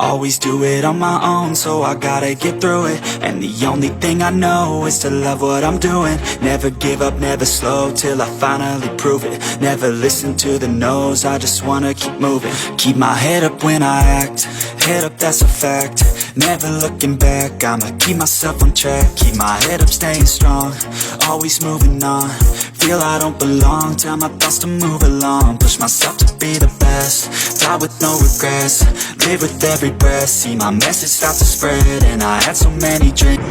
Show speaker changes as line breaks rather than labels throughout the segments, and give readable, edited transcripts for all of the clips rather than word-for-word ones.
Always do it on my own, so I gotta get through it. And the only thing I know is to love what I'm doing. Never give up, never slow, till I finally prove it. Never listen to the no's, I just wanna keep moving. Keep my head up when I act, head up, that's a fact. Never looking back, I'ma keep myself on track. Keep my head up, staying strong, always moving on. Feel I don't belong, tell my thoughts to move along. Push myself to be the best, die with no regrets. Live with every breath, see my message start to spread. And I had so many dreams.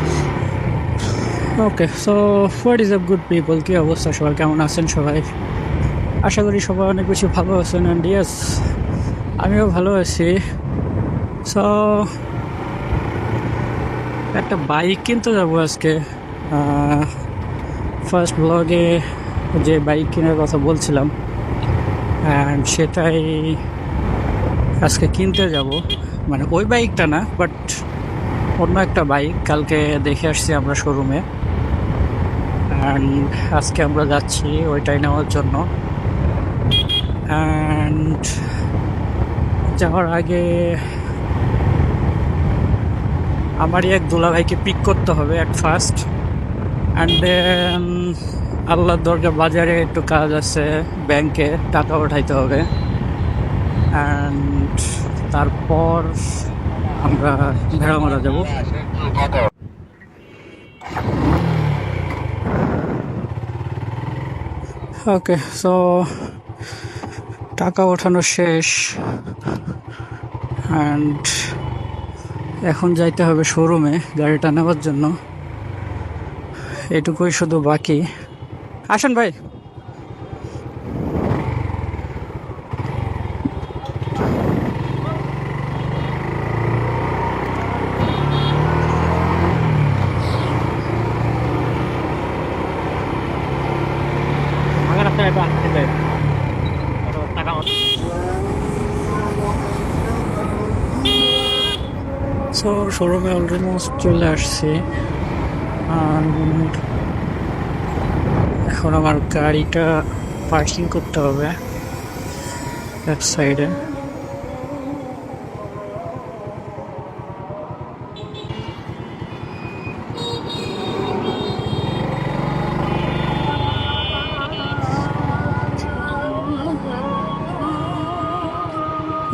Okay, so what is up good people, কী অবস্থা সবার, কেমন আছেন সবাই? আশা করি সবাই অনেক বেশি ভালো আছেন। অ্যান্ড ইয়েস, আমিও ভালো আছি। সো একটা বাইক কিনতে যাবো আজকে। ফার্স্ট ব্লগে যে বাইক কেনার কথা বলছিলাম, অ্যান্ড সেটাই আজকে কিনতে যাব। মানে ওই বাইকটা না, বাট অন্য একটা বাইক কালকে দেখে আসছি আমরা শোরুমে, অ্যান্ড আজকে আমরা যাচ্ছি ওইটাই নেওয়ার জন্য। অ্যান্ড যাওয়ার আগে আমারই এক দুলাভাইকে পিক করতে হবে অ্যাট ফার্স্ট, অ্যান্ড দেন আল্লাহর দরগা বাজারে একটু কাজ আছে, ব্যাংকে টাকা উঠাইতে হবে, অ্যান্ড তারপর আমরা ভেড়ামারা যাব। ওকে, সো টাকা ওঠানো শেষ, অ্যান্ড এখন যাইতে হবে শোরুমে গাড়িটা নেওয়ার জন্য। এটুকুই শুধু বাকি। আসেন ভাই। সো শোরুমে অলমোস্ট চলে আসছি, এখন আমার গাড়িটা পার্কিং করতে হবে এক সাইডে।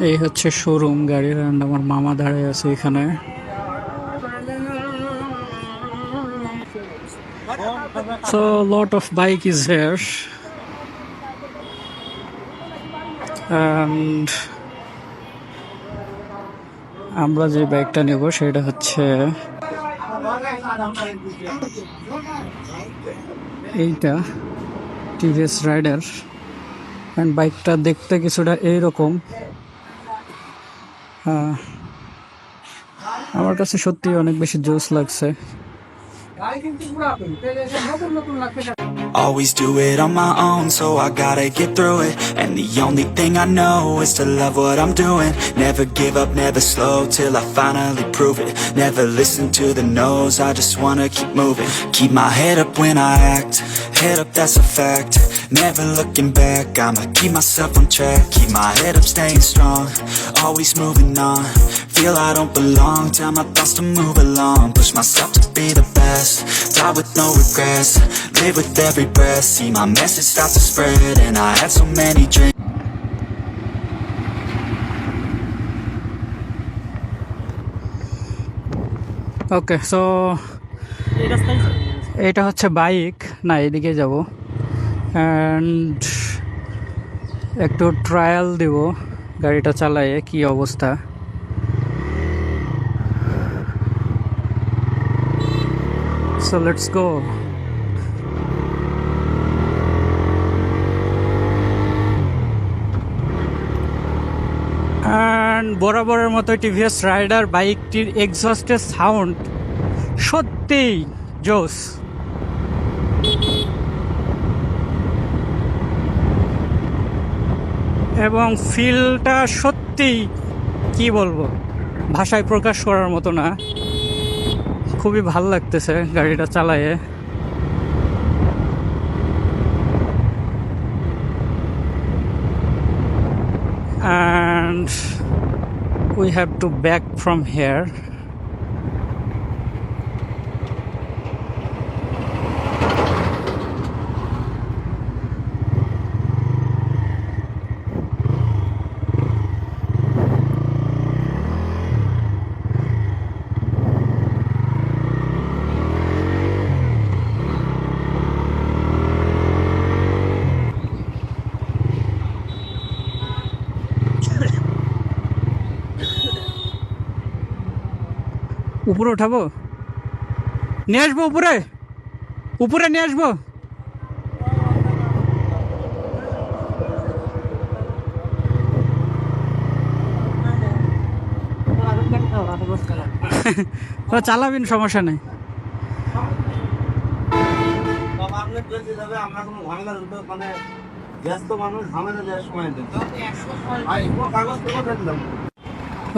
এই হচ্ছে শোরুম গাড়ির, অ্যান্ড আমার মামা দাঁড়িয়ে আছে এখানে। So a lot of bike is here, and আমরা যে বাইকটা নেব সেটা হচ্ছে এইটা, টিভিএস রাইডার। অ্যান্ড বাইকটা দেখতে কিছুটা এইরকম। আমার কাছে সত্যি অনেক বেশি জোস লাগছে।
Always do it on my own, so I gotta get through it. And the only thing I know is to love what I'm doing. Never give up, never slow, till I finally prove it. Never listen to the no's, I just wanna keep moving. Keep my head up when I act, head up, that's a fact. Never looking back, I'ma keep myself on track. Keep my head up, staying strong, always moving on. Feel I don't belong, tell my thoughts to move along. Push myself to be the best, die with no regrets. Live with every breath, see my message start to spread. And I had so many dreams.
Okay, so এটা হচ্ছে bike, না এদিকে যাব, and একটু trial দেব গাড়িটা চালায়ে কি অবস্থা। So let's go. And বরাবরের মতো টিভিএস রাইডার বাইকটির এক্সস্টের সাউন্ড সত্যিই জোস। এবং ফিলটা সত্যিই কি বলবো, ভাষায় প্রকাশ করার মতো না। খুবই ভাল লাগতেছে গাড়িটা চালায়ে। And we have to back from here. উপরে উঠাবো, নিয়ে আসবো উপরে, উপরে নিয়ে আসবো। চালাবেন, সমস্যা নেই।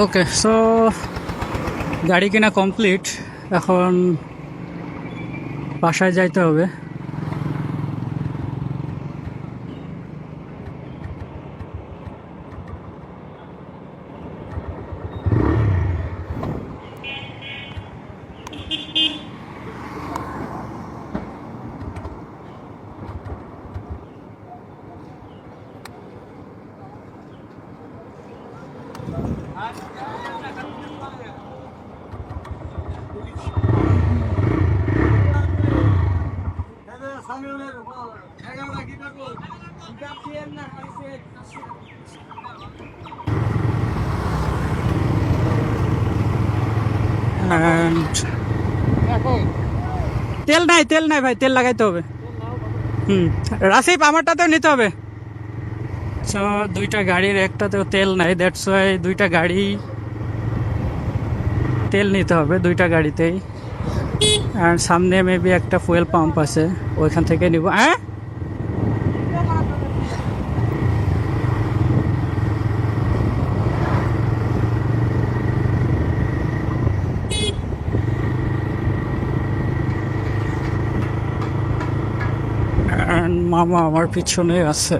ওকে, সো গাড়ি কেনা কমপ্লিট, এখন বাসায় যাইতে হবে। And তেল নাই, তেল নাই ভাই, তেল লাগাইতে হবে। রাসিফ, আমারটাতেও নিতে হবে। সো দুইটা গাড়ির একটাতেও তেল নাই, দ্যাটস ওয়াই দুইটা গাড়ি তেল নিতে হবে, দুইটা গাড়িতেই। আর সামনে মেবি একটা ফুয়েল পাম্প আছে, ওইখান থেকে নিব। হ্যাঁ, মামা আমার পিছনে আছে।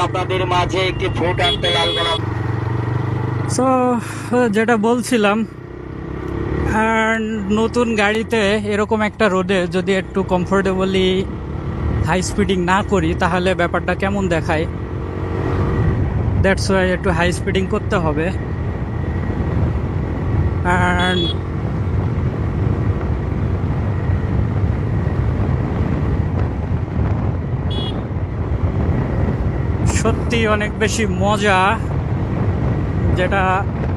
আপনাদের মাঝে একটি ভোট আনতে লাল গোলাপ।
সো যেটা বলছিলাম, নতুন গাড়িতে এরকম একটা রোডে যদি একটু কমফোর্টেবলি হাই স্পিডিং না করি তাহলে ব্যাপারটা কেমন দেখায়। দ্যাটস ওয়াই একটু হাই স্পিডিং করতে হবে। অ্যান্ড সত্যি অনেক বেশি মজা, যেটা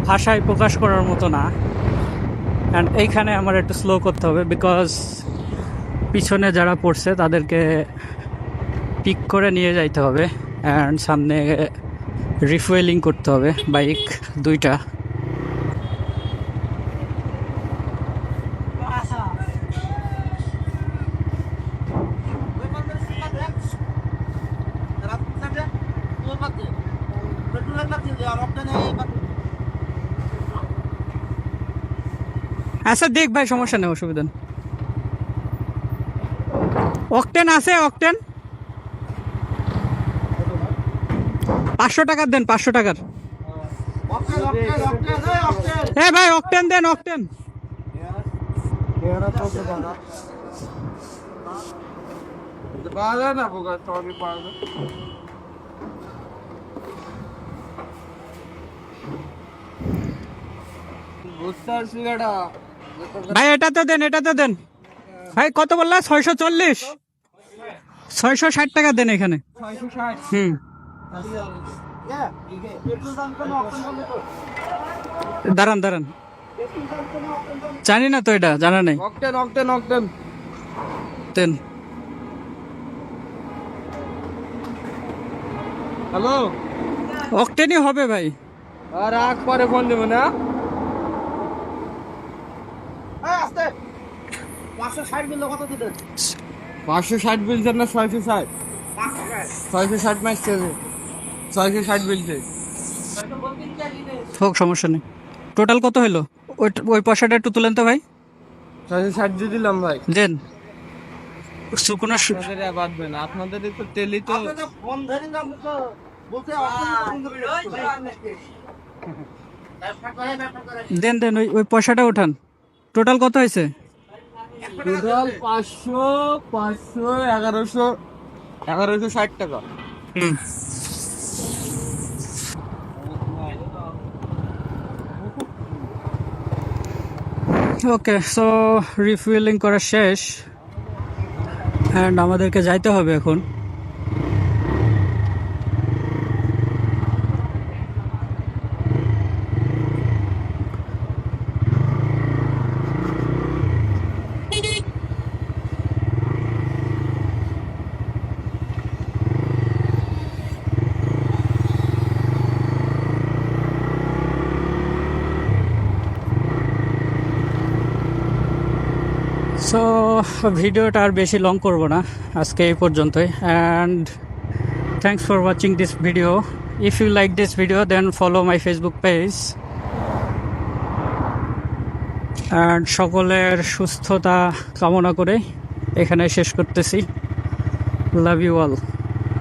ভাষায় প্রকাশ করার মতো না। অ্যান্ড এইখানে আমার একটু স্লো করতে হবে, বিকজ পিছনে যারা পড়ছে তাদেরকে পিক করে নিয়ে যাইতে হবে। অ্যান্ড সামনে রিফুয়েলিং করতে হবে বাইক দুইটা। আচ্ছা দেখ ভাই, সমস্যা নেই, অসুবিধা নেই। অকটেন আছে, অকটেন 500 টাকার দেন, 500 টাকার। হ্যাঁ ভাই, অকটেন দেন, অকটেন। ভাই এটা তো দেন, এটা তো দেন ভাই। কত বললা? 640, 660 টাকা দেন এখানে। দাঁড়ান দাঁড়ান, জানি না তো, এটা জানা নেই। দেন।
হ্যালো,
অকটেনই হবে ভাই।
আর আগ পরে ফোন দেবো না। 560 বিল কত দিতেন? 560 বিলছেন না 660? 660 মাসছে, 660 বিলছে।
হোক, সমস্যা নেই। টোটাল কত হলো? ওই পয়সাটা একটু তুলেন তো ভাই,
660 দিয়ে দিলাম ভাই।
দেন। শুকনো
আপনাদের আর বাঁধবে না, আপনাদের তো তেলি তো
দেন দেন, ওই পয়সাটা উঠান। টোটাল কত হয়েছে?
টোটাল 500 1160 টাকা।
হুম। ওকে, সো রিফুয়েলিং করা শেষ অ্যান্ড আমাদেরকে যাইতে হবে এখন। সো ভিডিওটা আর বেশি লং করব না, আজকে এই পর্যন্তই। And thanks for watching this video. If you like this video then follow my Facebook page. And সকলের সুস্থতা কামনা করে এখানে শেষ করতেছি। Love you all.